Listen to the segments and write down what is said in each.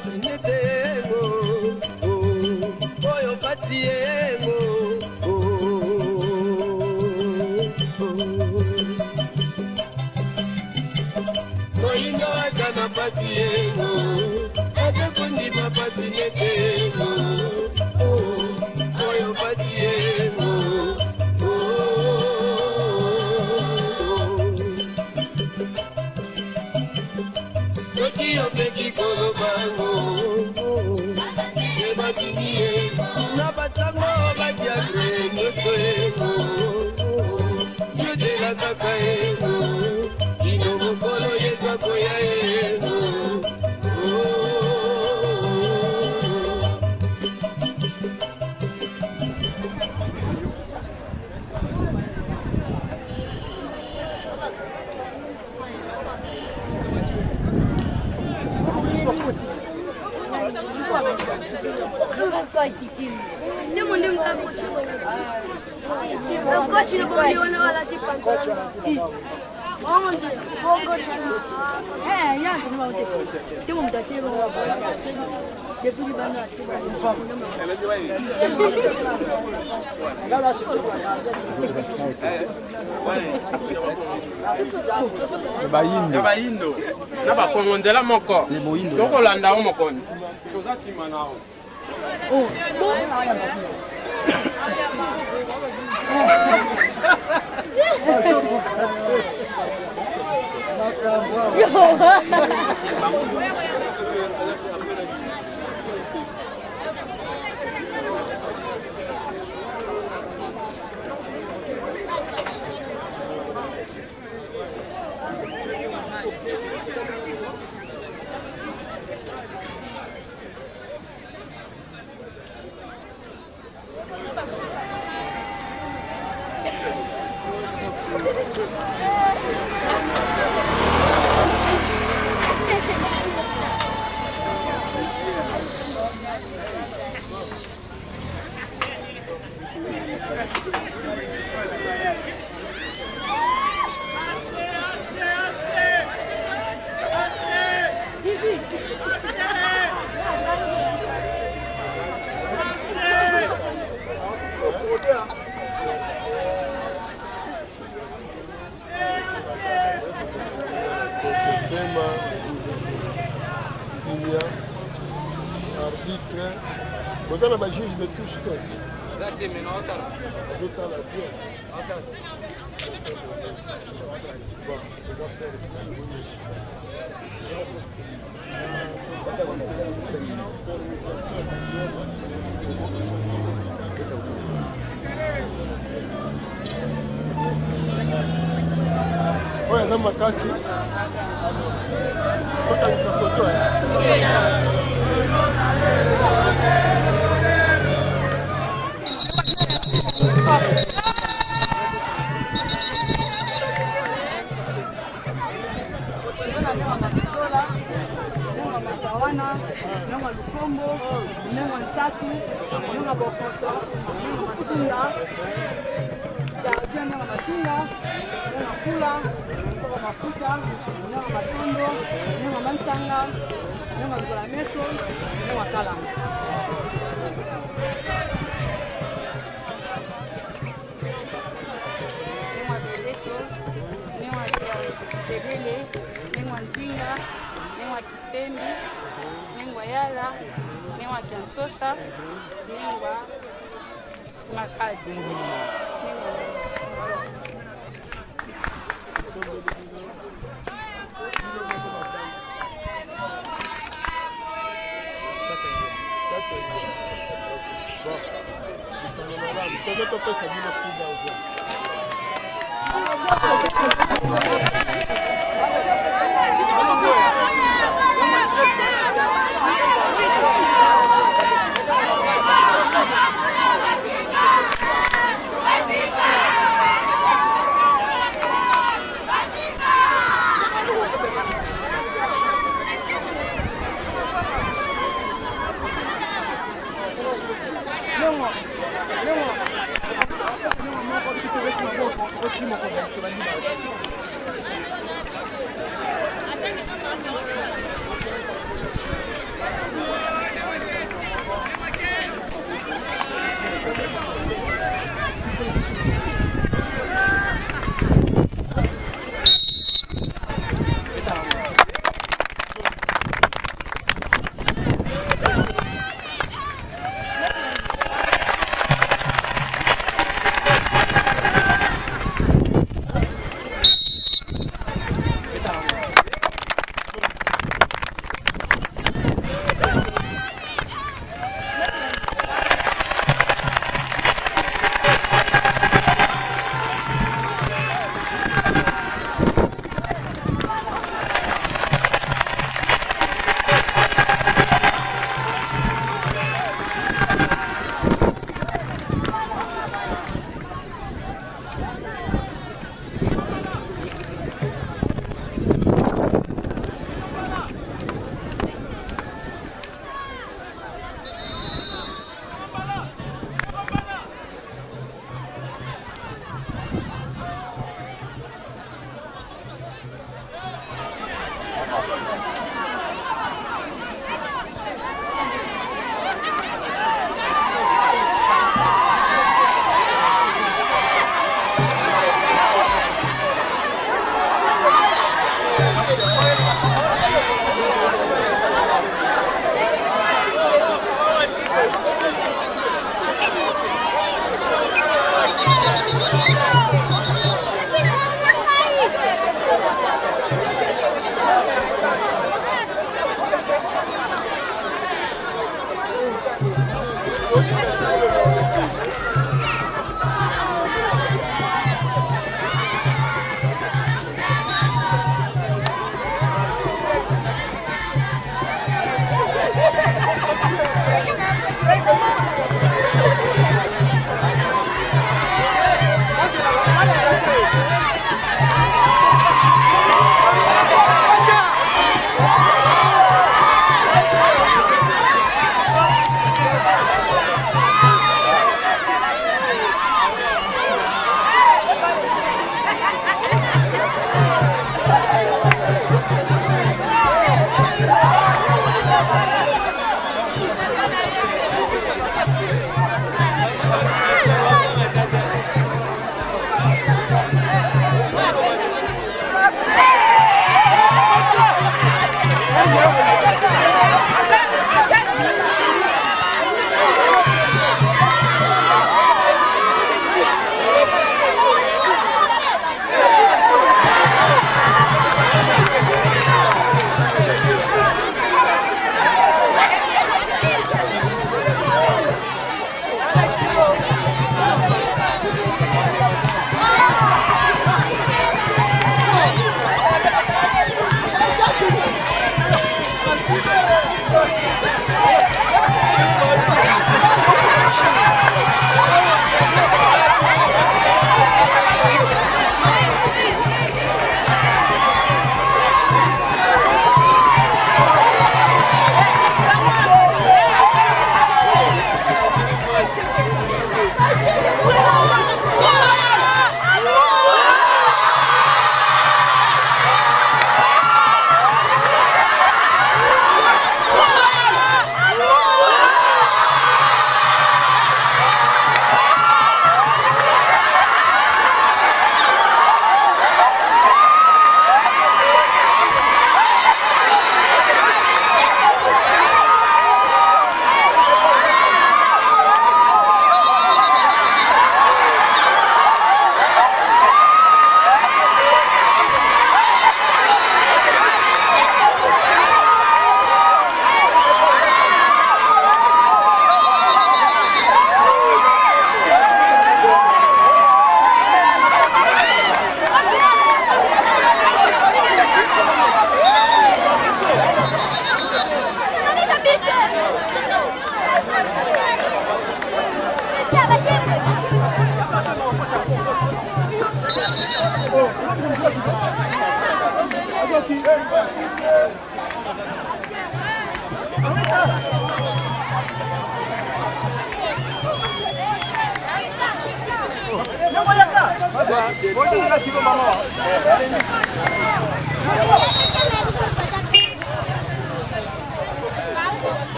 patinetemo oyo patiemo moinga wakana patiemo atekundi papatinetemo oyo patiemo Yo peki kolo bango, eba kinie, na batango batia greno toemo, yo de la kakaemo, ino mokolo yetwa koyaemo. Bayindo na bakongondela moko lokolanda o mokoni toza nsima nao Vous avez un juge de touche quoi? Ouais, ça m'a cassé. Quand sa photo. Nenga Lukombo, nenga Nsatu, nenga Bokoto, nenga Masunda, nenga Matunga, nenga Kula, nenga Mafuta, nenga Matondo, nenga Mansanga, nenga Zolameso, nenga Kalanga. Nenga Beleto, nenga Tegele, nenga Nzinga, nenga Kitembi, Nengwa Yala, Nengwa Kiansosa, Nengwa Makadi.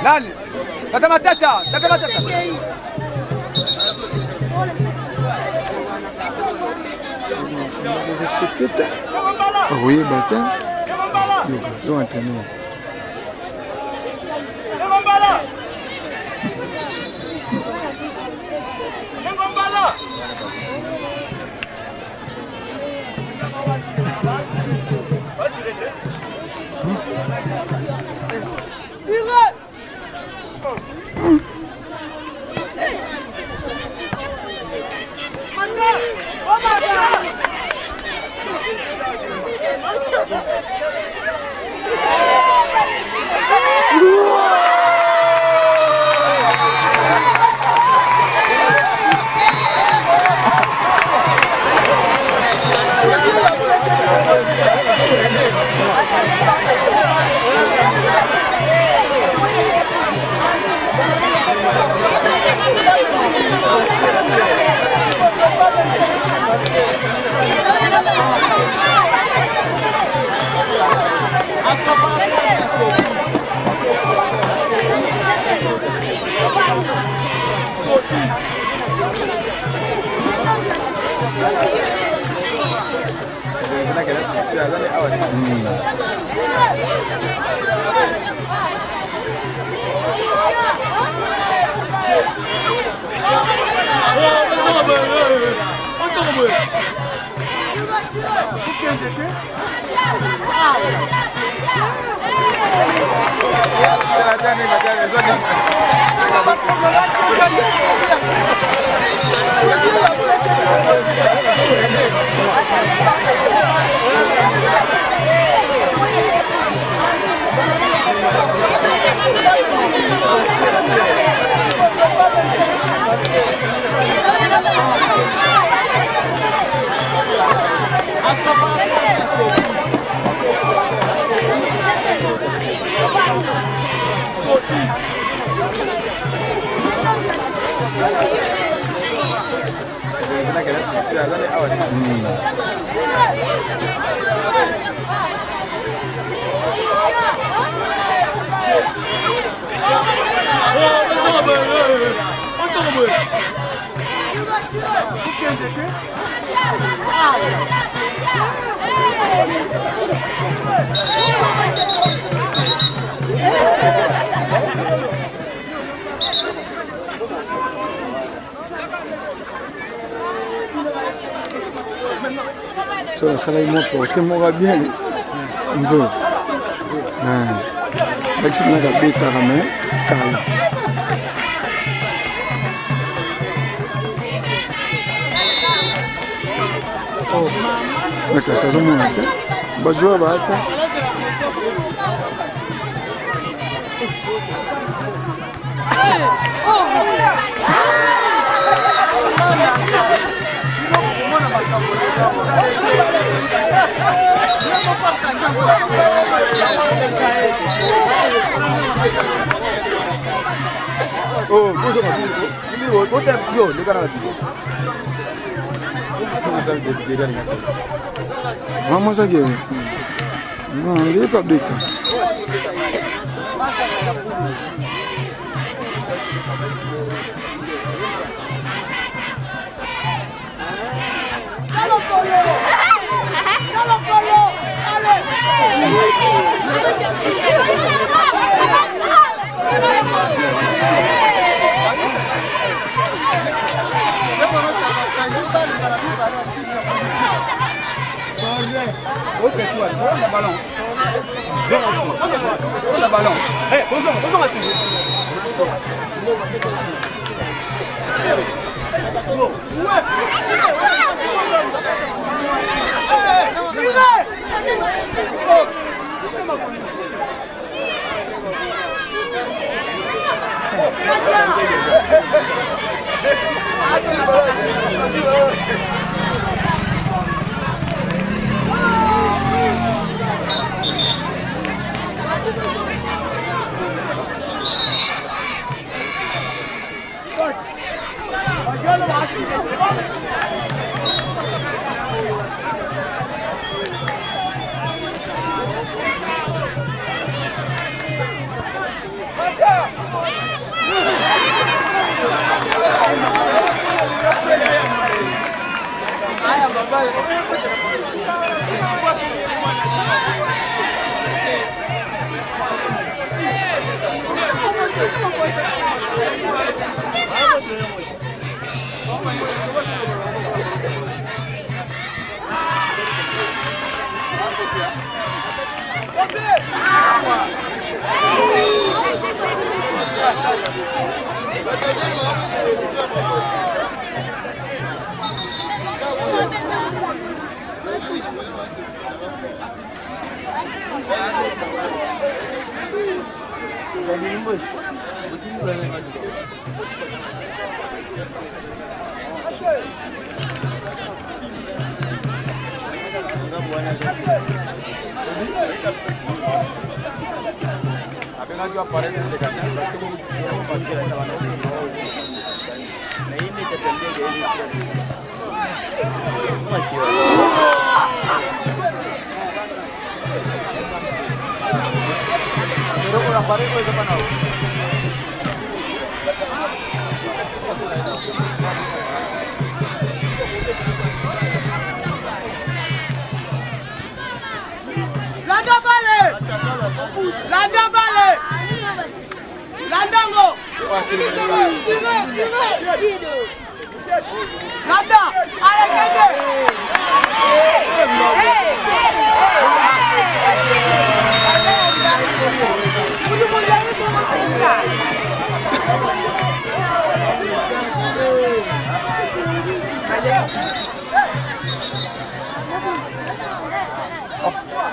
Nani? Tata Matata. Respecté. Oui, bâtard. Le entraîneur. So ça va moi porter moi bien nzo maxi na ka beta kama kala Na casa zo mona te. Ba joa ba ata. Oh, bonjour. Yo, le gars là. Vamos aqui. Não, ninguém para beta. Le ballon. Eh, bonjour, assis.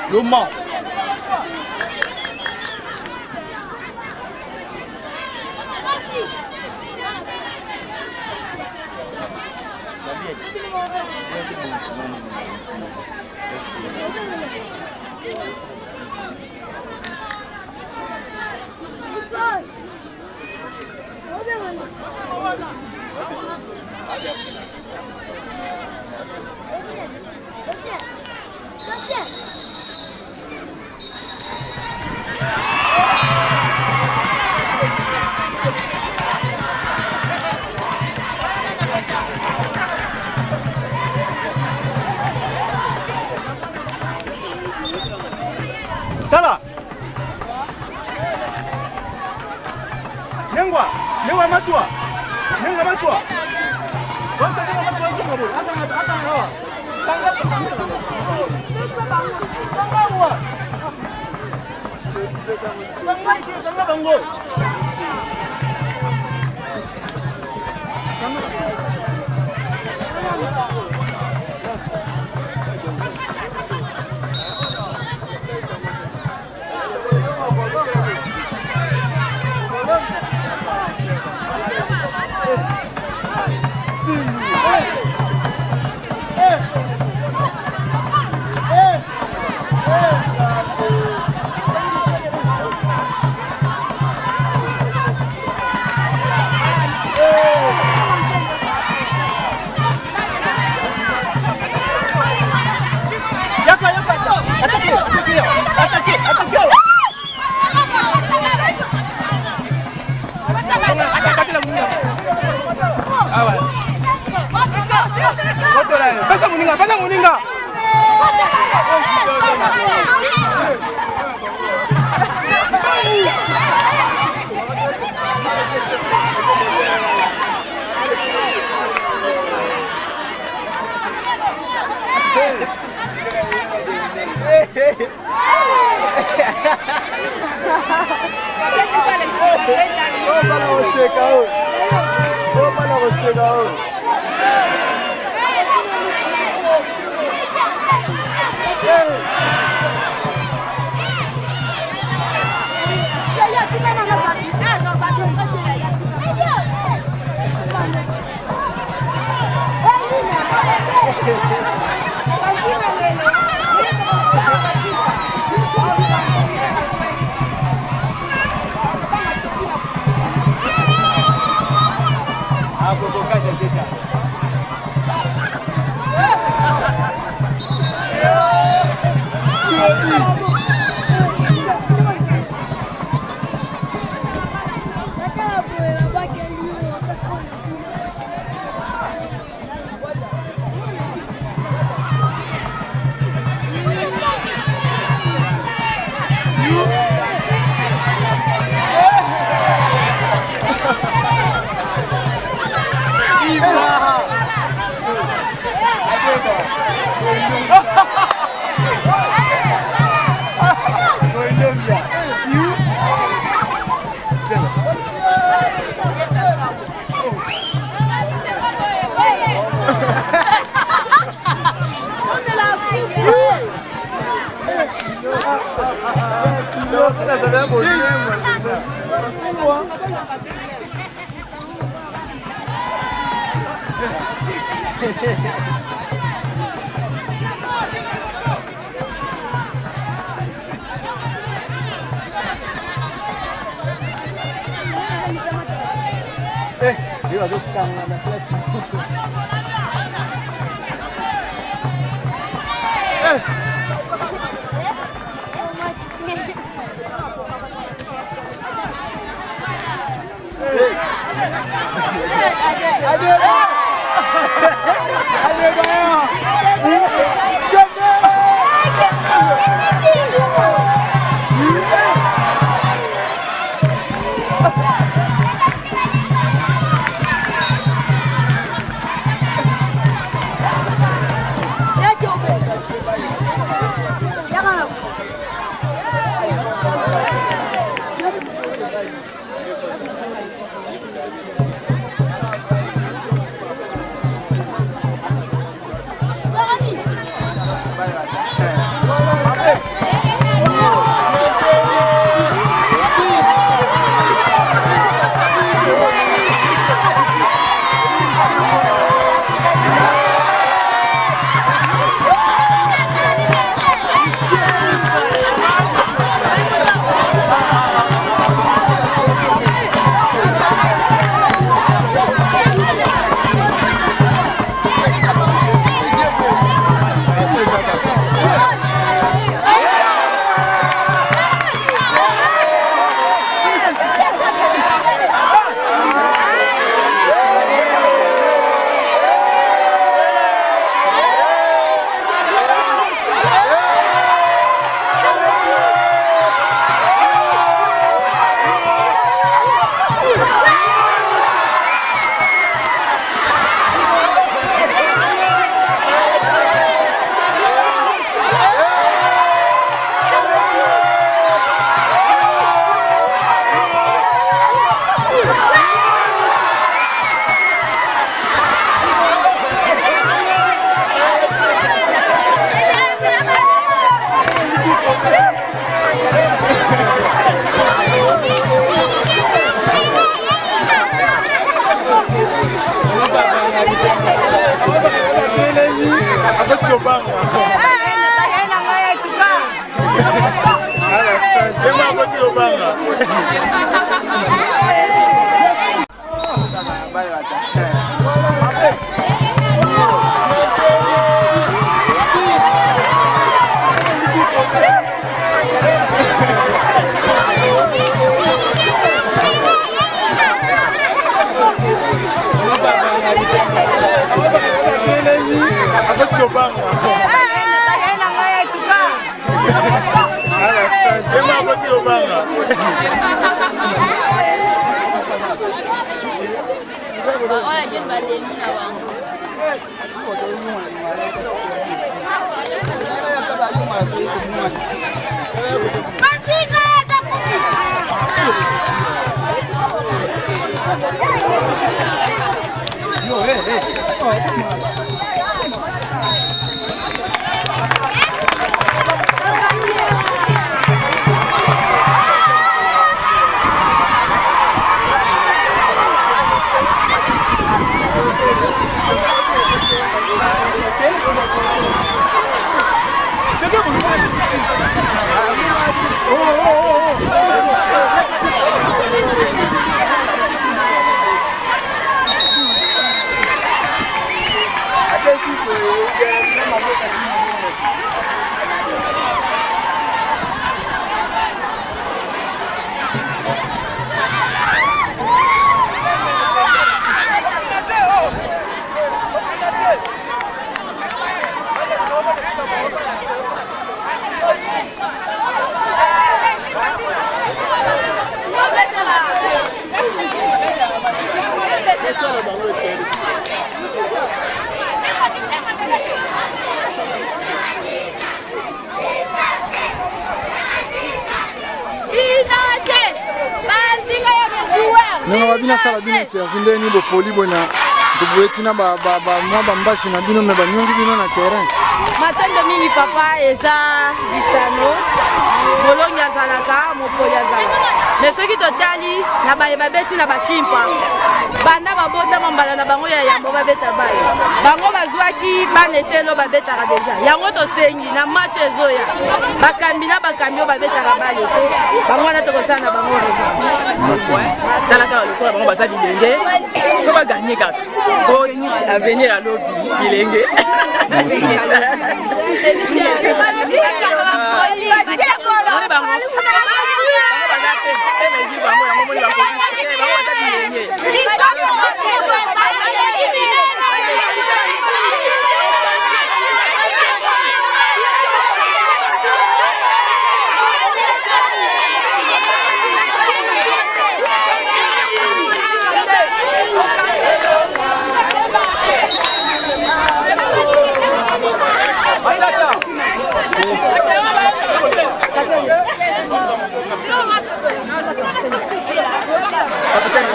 Le Mans. Tala. Nengwa matua. Nengwa matua. Kwanza nengwa matua sio bora. Hata hawa. Tanga bango. banga. Olha, a gente vai terminar Nanga babina sala bino intervinde ni bo poli bona Tubuetina ba mbasi na bino me banyongi bino na terrain. Matendo mimi papa eza bisano. Molongi azalaka, mopoli azalaka. Mais soki totali na babeti na bakimpa. Banda babota mambala na bango ya yambo babeta baye. Bango bazwaki banetelo babetaka deja. Yango tosengi na match ezoya. Bakambi na bakambi babetaka baye. Bango na tokosana na bango revanche. Talaka lokola bango baza bilenge. So ba gagner kaka. Pour avenir à l'obbi, bilenge.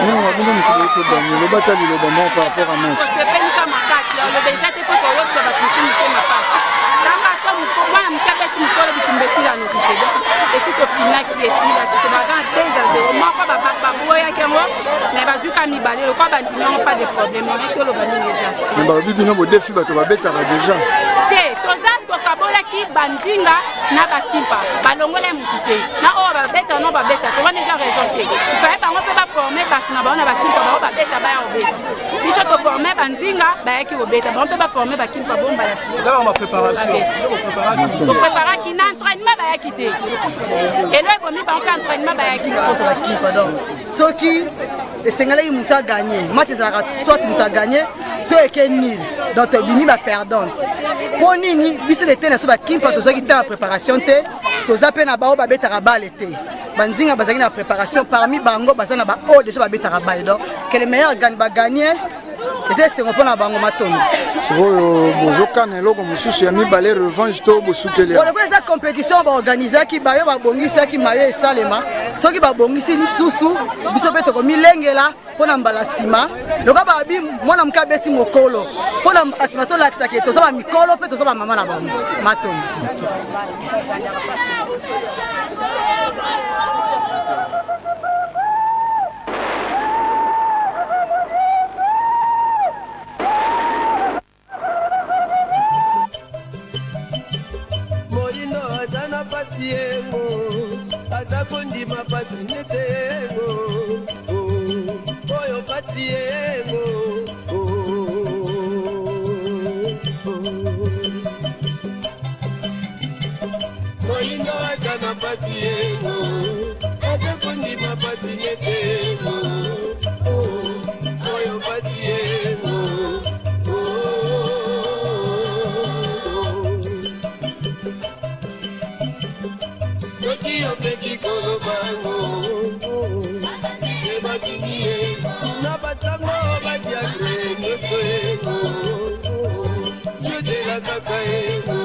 Non, on va nous dire que le bataille le bon par rapport à match. C'est pas une camarade, le baiser c'est pour que ça va continuer ma passe. Dans la somme pour moi me capte une colle de tomber là nous et c'est au final qui est là que va dans 2-0 moi pas papa boya que moi mais va juka mi balé le quoi ba non pas de problème on est que le bani déjà. Mais ba bibi no bo défi ba to ba betara déjà. Té toza to kabola ki bandinga na bakimpa balongole mukite na o ba beta no ba beta to on déjà raison té. Il fallait pas on peut pas former ba na ba on ba kimpa ba beta ba o beta. Biso to former bandinga ba ki o beta on peut pas former ba kimpa bomba la si. Là on va préparation. On prépare qui n'entraînement ba yakité. Et là on pas en entraînement ba yakité contre la kimpa donc. Soki esengala yi muta gagner. Match ezaka soit muta gagner to eke nil. Donc to bini ba perdante. Po nini biso le tena so ba kimpa to zoki ta préparation te. To zape na ba o ba betaka balle te. Banzinga bazaki na préparation parmi bango bazana ba o déjà ba betaka balle donc que le meilleur gagne ba gagner. C'est un peu la banque matone. C'est la compétition organisée qui va organiser qui maille salema. Ce qui va organiser ni susu, bisobeto comme milengela pour n'embalasima. Le gars va bien, moi n'am pas bêti mokolo. Pour n'embalasima to la qui est tout ça mikolo peut tout ça maman la banque matone. Atakondima patinetego oyo patiego moindo atana patiego atakondima patinetego oyo patiego soki opeki kolobango ebakini ye na batango badiagre nyonso yengo yodela kaka yengo